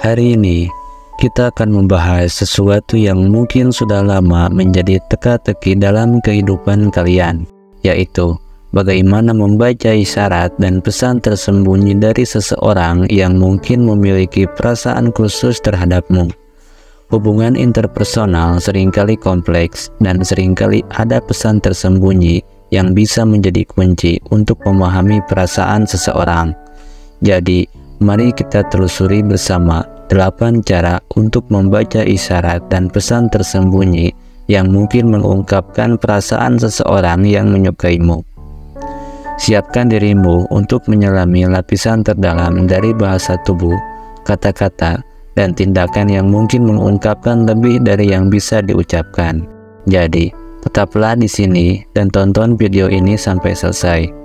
Hari ini kita akan membahas sesuatu yang mungkin sudah lama menjadi teka-teki dalam kehidupan kalian, yaitu bagaimana membaca isyarat dan pesan tersembunyi dari seseorang yang mungkin memiliki perasaan khusus terhadapmu. Hubungan interpersonal seringkali kompleks dan seringkali ada pesan tersembunyi yang bisa menjadi kunci untuk memahami perasaan seseorang. Jadi, mari kita telusuri bersama 8 cara untuk membaca isyarat dan pesan tersembunyi yang mungkin mengungkapkan perasaan seseorang yang menyukaimu. Siapkan dirimu untuk menyelami lapisan terdalam dari bahasa tubuh, kata-kata, dan tindakan yang mungkin mengungkapkan lebih dari yang bisa diucapkan. Jadi, tetaplah di sini dan tonton video ini sampai selesai.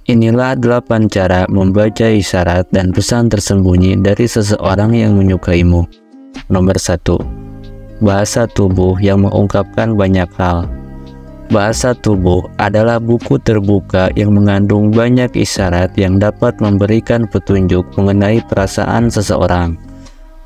Inilah 8 cara membaca isyarat dan pesan tersembunyi dari seseorang yang menyukaimu. Nomor 1. Bahasa tubuh yang mengungkapkan banyak hal. Bahasa tubuh adalah buku terbuka yang mengandung banyak isyarat yang dapat memberikan petunjuk mengenai perasaan seseorang.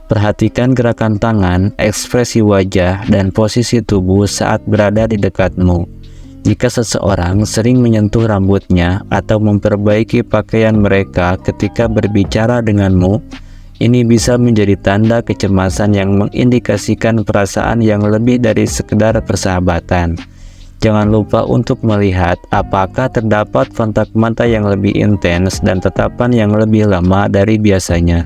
Perhatikan gerakan tangan, ekspresi wajah, dan posisi tubuh saat berada di dekatmu. Jika seseorang sering menyentuh rambutnya atau memperbaiki pakaian mereka ketika berbicara denganmu, ini bisa menjadi tanda kecemasan yang mengindikasikan perasaan yang lebih dari sekedar persahabatan. Jangan lupa untuk melihat apakah terdapat kontak mata yang lebih intens dan tatapan yang lebih lama dari biasanya,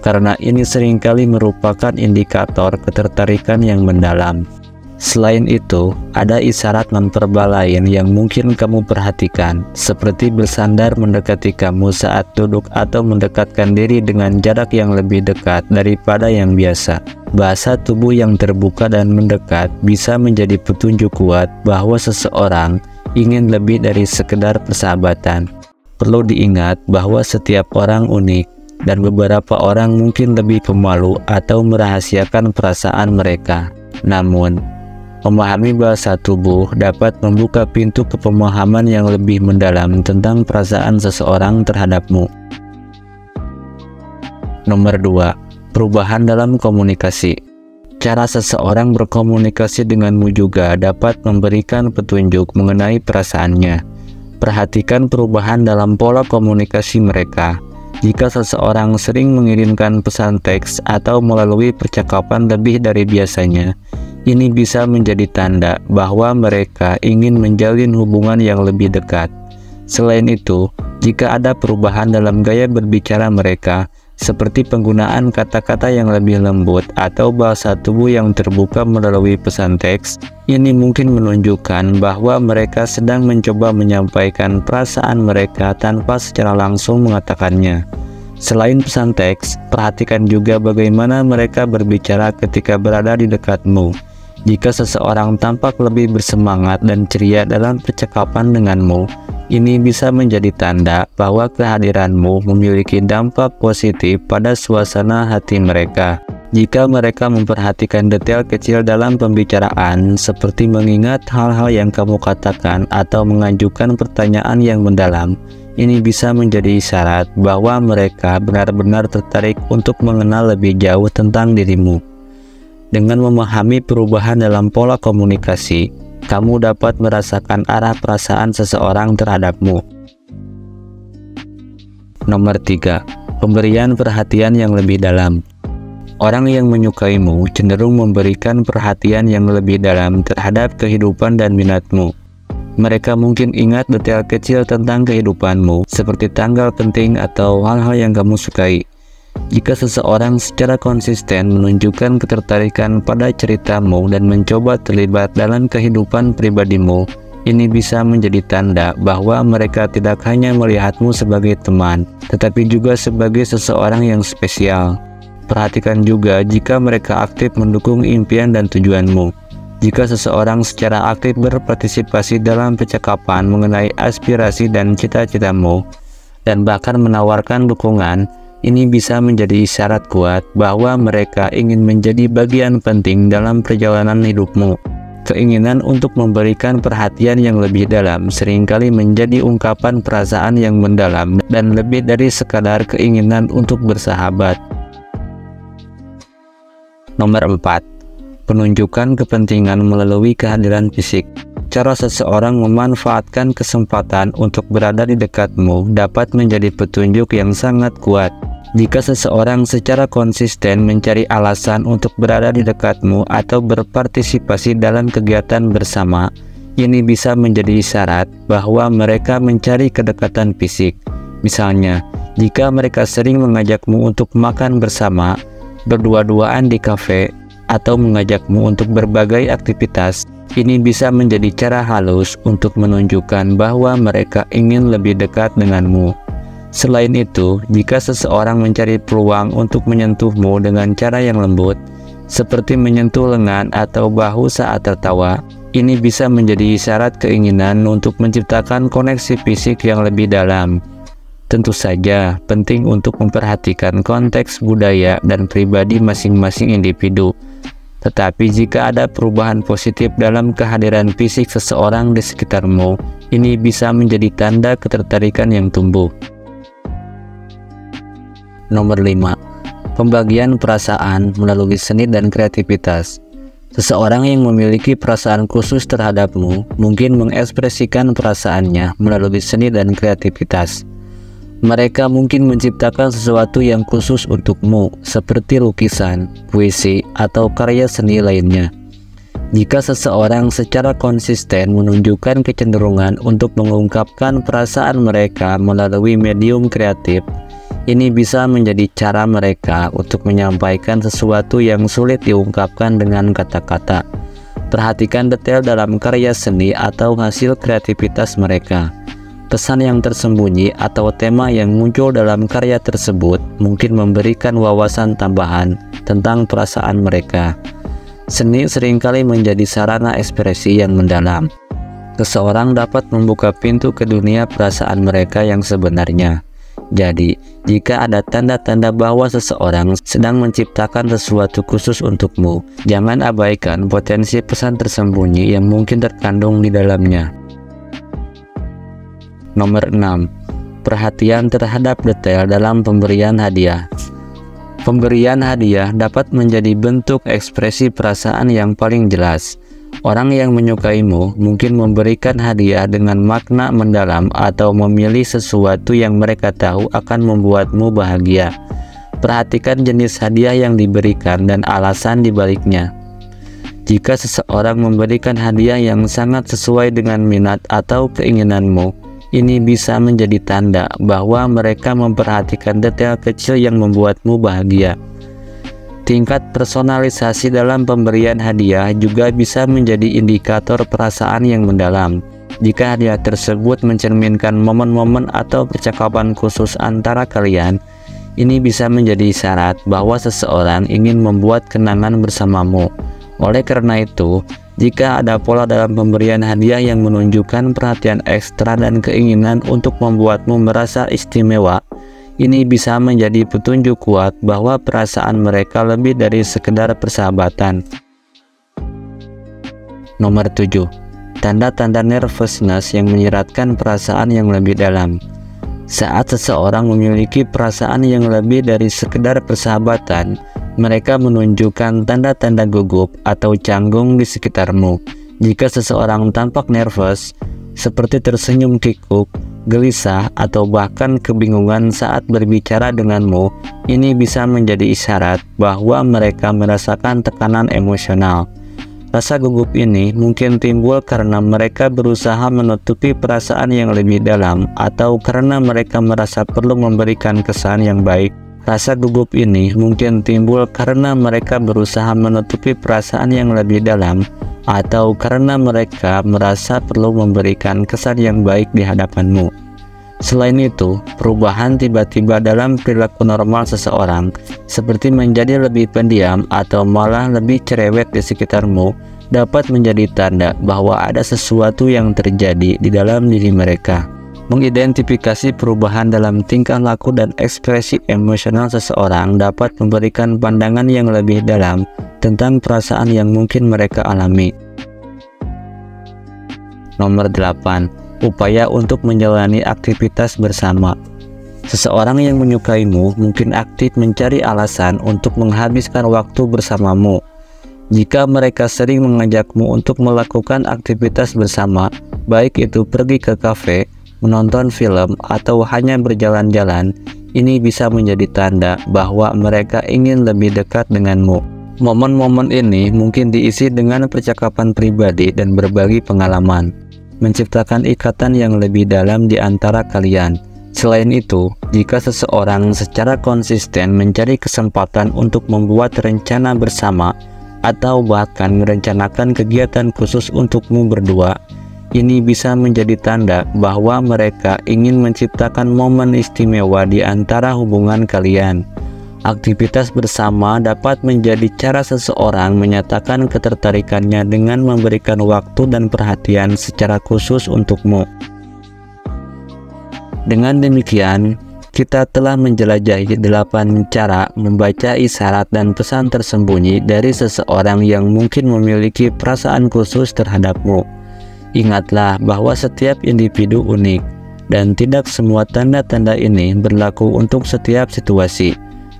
karena ini seringkali merupakan indikator ketertarikan yang mendalam. Selain itu, ada isyarat nonverbal lain yang mungkin kamu perhatikan, seperti bersandar mendekati kamu saat duduk atau mendekatkan diri dengan jarak yang lebih dekat daripada yang biasa. Bahasa tubuh yang terbuka dan mendekat bisa menjadi petunjuk kuat bahwa seseorang ingin lebih dari sekedar persahabatan. Perlu diingat bahwa setiap orang unik, dan beberapa orang mungkin lebih pemalu atau merahasiakan perasaan mereka. Namun, memahami bahasa tubuh dapat membuka pintu ke pemahaman yang lebih mendalam tentang perasaan seseorang terhadapmu. Nomor 2. Perubahan dalam komunikasi. Cara seseorang berkomunikasi denganmu juga dapat memberikan petunjuk mengenai perasaannya. Perhatikan perubahan dalam pola komunikasi mereka. Jika seseorang sering mengirimkan pesan teks atau melalui percakapan lebih dari biasanya, ini bisa menjadi tanda bahwa mereka ingin menjalin hubungan yang lebih dekat. Selain itu, jika ada perubahan dalam gaya berbicara mereka, seperti penggunaan kata-kata yang lebih lembut atau bahasa tubuh yang terbuka melalui pesan teks, ini mungkin menunjukkan bahwa mereka sedang mencoba menyampaikan perasaan mereka tanpa secara langsung mengatakannya. Selain pesan teks, perhatikan juga bagaimana mereka berbicara ketika berada di dekatmu. Jika seseorang tampak lebih bersemangat dan ceria dalam percakapan denganmu, ini bisa menjadi tanda bahwa kehadiranmu memiliki dampak positif pada suasana hati mereka. Jika mereka memperhatikan detail kecil dalam pembicaraan, seperti mengingat hal-hal yang kamu katakan atau mengajukan pertanyaan yang mendalam, ini bisa menjadi isyarat bahwa mereka benar-benar tertarik untuk mengenal lebih jauh tentang dirimu. Dengan memahami perubahan dalam pola komunikasi, kamu dapat merasakan arah perasaan seseorang terhadapmu. Nomor 3. Pemberian perhatian yang lebih dalam. Orang yang menyukaimu cenderung memberikan perhatian yang lebih dalam terhadap kehidupan dan minatmu. Mereka mungkin ingat detail kecil tentang kehidupanmu, seperti tanggal penting atau hal-hal yang kamu sukai. Jika seseorang secara konsisten menunjukkan ketertarikan pada ceritamu dan mencoba terlibat dalam kehidupan pribadimu, ini bisa menjadi tanda bahwa mereka tidak hanya melihatmu sebagai teman, tetapi juga sebagai seseorang yang spesial. Perhatikan juga jika mereka aktif mendukung impian dan tujuanmu. Jika seseorang secara aktif berpartisipasi dalam percakapan mengenai aspirasi dan cita-citamu, dan bahkan menawarkan dukungan, Ini bisa menjadi isyarat kuat bahwa mereka ingin menjadi bagian penting dalam perjalanan hidupmu. Keinginan untuk memberikan perhatian yang lebih dalam seringkali menjadi ungkapan perasaan yang mendalam dan lebih dari sekadar keinginan untuk bersahabat. Nomor 4. Penunjukan kepentingan melalui kehadiran fisik. Cara seseorang memanfaatkan kesempatan untuk berada di dekatmu dapat menjadi petunjuk yang sangat kuat. Jika seseorang secara konsisten mencari alasan untuk berada di dekatmu atau berpartisipasi dalam kegiatan bersama, ini bisa menjadi isyarat bahwa mereka mencari kedekatan fisik. Misalnya, jika mereka sering mengajakmu untuk makan bersama, berdua-duaan di kafe, atau mengajakmu untuk berbagai aktivitas, ini bisa menjadi cara halus untuk menunjukkan bahwa mereka ingin lebih dekat denganmu. Selain itu, jika seseorang mencari peluang untuk menyentuhmu dengan cara yang lembut, seperti menyentuh lengan atau bahu saat tertawa, ini bisa menjadi isyarat keinginan untuk menciptakan koneksi fisik yang lebih dalam. Tentu saja, penting untuk memperhatikan konteks budaya dan pribadi masing-masing individu. Tetapi jika ada perubahan positif dalam kehadiran fisik seseorang di sekitarmu, ini bisa menjadi tanda ketertarikan yang tumbuh. Nomor 5. Pembagian perasaan melalui seni dan kreativitas. Seseorang yang memiliki perasaan khusus terhadapmu mungkin mengekspresikan perasaannya melalui seni dan kreativitas. Mereka mungkin menciptakan sesuatu yang khusus untukmu, seperti lukisan, puisi, atau karya seni lainnya. Jika seseorang secara konsisten menunjukkan kecenderungan untuk mengungkapkan perasaan mereka melalui medium kreatif, ini bisa menjadi cara mereka untuk menyampaikan sesuatu yang sulit diungkapkan dengan kata-kata. Perhatikan detail dalam karya seni atau hasil kreativitas mereka. Pesan yang tersembunyi atau tema yang muncul dalam karya tersebut mungkin memberikan wawasan tambahan tentang perasaan mereka. Seni seringkali menjadi sarana ekspresi yang mendalam. Seseorang dapat membuka pintu ke dunia perasaan mereka yang sebenarnya. Jadi, jika ada tanda-tanda bahwa seseorang sedang menciptakan sesuatu khusus untukmu, jangan abaikan potensi pesan tersembunyi yang mungkin terkandung di dalamnya. Nomor 6. Perhatian terhadap detail dalam pemberian hadiah. Pemberian hadiah dapat menjadi bentuk ekspresi perasaan yang paling jelas. Orang yang menyukaimu mungkin memberikan hadiah dengan makna mendalam atau memilih sesuatu yang mereka tahu akan membuatmu bahagia. Perhatikan jenis hadiah yang diberikan dan alasan dibaliknya. Jika seseorang memberikan hadiah yang sangat sesuai dengan minat atau keinginanmu, ini bisa menjadi tanda bahwa mereka memperhatikan detail kecil yang membuatmu bahagia. Tingkat personalisasi dalam pemberian hadiah juga bisa menjadi indikator perasaan yang mendalam. Jika hadiah tersebut mencerminkan momen-momen atau percakapan khusus antara kalian, ini bisa menjadi isyarat bahwa seseorang ingin membuat kenangan bersamamu. Oleh karena itu, jika ada pola dalam pemberian hadiah yang menunjukkan perhatian ekstra dan keinginan untuk membuatmu merasa istimewa, ini bisa menjadi petunjuk kuat bahwa perasaan mereka lebih dari sekedar persahabatan. Nomor 7. Tanda-tanda nervousness yang menyiratkan perasaan yang lebih dalam. Saat seseorang memiliki perasaan yang lebih dari sekedar persahabatan, mereka menunjukkan tanda-tanda gugup atau canggung di sekitarmu. Jika seseorang tampak nervous, seperti tersenyum kikuk, gelisah, atau bahkan kebingungan saat berbicara denganmu, ini bisa menjadi isyarat bahwa mereka merasakan tekanan emosional. Rasa gugup ini mungkin timbul karena mereka berusaha menutupi perasaan yang lebih dalam atau karena mereka merasa perlu memberikan kesan yang baik. Rasa gugup ini mungkin timbul karena mereka berusaha menutupi perasaan yang lebih dalam atau karena mereka merasa perlu memberikan kesan yang baik di hadapanmu. Selain itu, perubahan tiba-tiba dalam perilaku normal seseorang, seperti menjadi lebih pendiam atau malah lebih cerewet di sekitarmu, dapat menjadi tanda bahwa ada sesuatu yang terjadi di dalam diri mereka. Mengidentifikasi perubahan dalam tingkah laku dan ekspresi emosional seseorang dapat memberikan pandangan yang lebih dalam tentang perasaan yang mungkin mereka alami. Nomor 8. Upaya untuk menjalani aktivitas bersama. Seseorang yang menyukaimu mungkin aktif mencari alasan untuk menghabiskan waktu bersamamu. Jika mereka sering mengajakmu untuk melakukan aktivitas bersama, baik itu pergi ke kafe, menonton film, atau hanya berjalan-jalan, ini bisa menjadi tanda bahwa mereka ingin lebih dekat denganmu. Momen-momen ini mungkin diisi dengan percakapan pribadi dan berbagi pengalaman, menciptakan ikatan yang lebih dalam di antara kalian. Selain itu, jika seseorang secara konsisten mencari kesempatan untuk membuat rencana bersama atau bahkan merencanakan kegiatan khusus untukmu berdua, ini bisa menjadi tanda bahwa mereka ingin menciptakan momen istimewa di antara hubungan kalian. Aktivitas bersama dapat menjadi cara seseorang menyatakan ketertarikannya dengan memberikan waktu dan perhatian secara khusus untukmu. Dengan demikian, kita telah menjelajahi 8 cara membaca isyarat dan pesan tersembunyi dari seseorang yang mungkin memiliki perasaan khusus terhadapmu. Ingatlah bahwa setiap individu unik, dan tidak semua tanda-tanda ini berlaku untuk setiap situasi.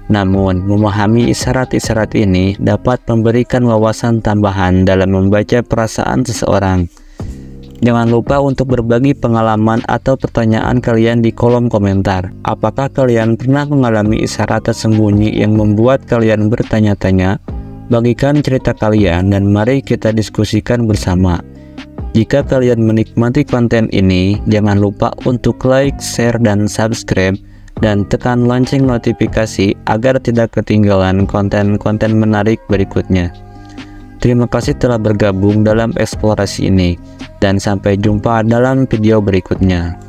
Namun, memahami isyarat-isyarat ini dapat memberikan wawasan tambahan dalam membaca perasaan seseorang. Jangan lupa untuk berbagi pengalaman atau pertanyaan kalian di kolom komentar. Apakah kalian pernah mengalami isyarat tersembunyi yang membuat kalian bertanya-tanya? Bagikan cerita kalian dan mari kita diskusikan bersama. Jika kalian menikmati konten ini, jangan lupa untuk like, share, dan subscribe, dan tekan lonceng notifikasi agar tidak ketinggalan konten-konten menarik berikutnya. Terima kasih telah bergabung dalam eksplorasi ini, dan sampai jumpa dalam video berikutnya.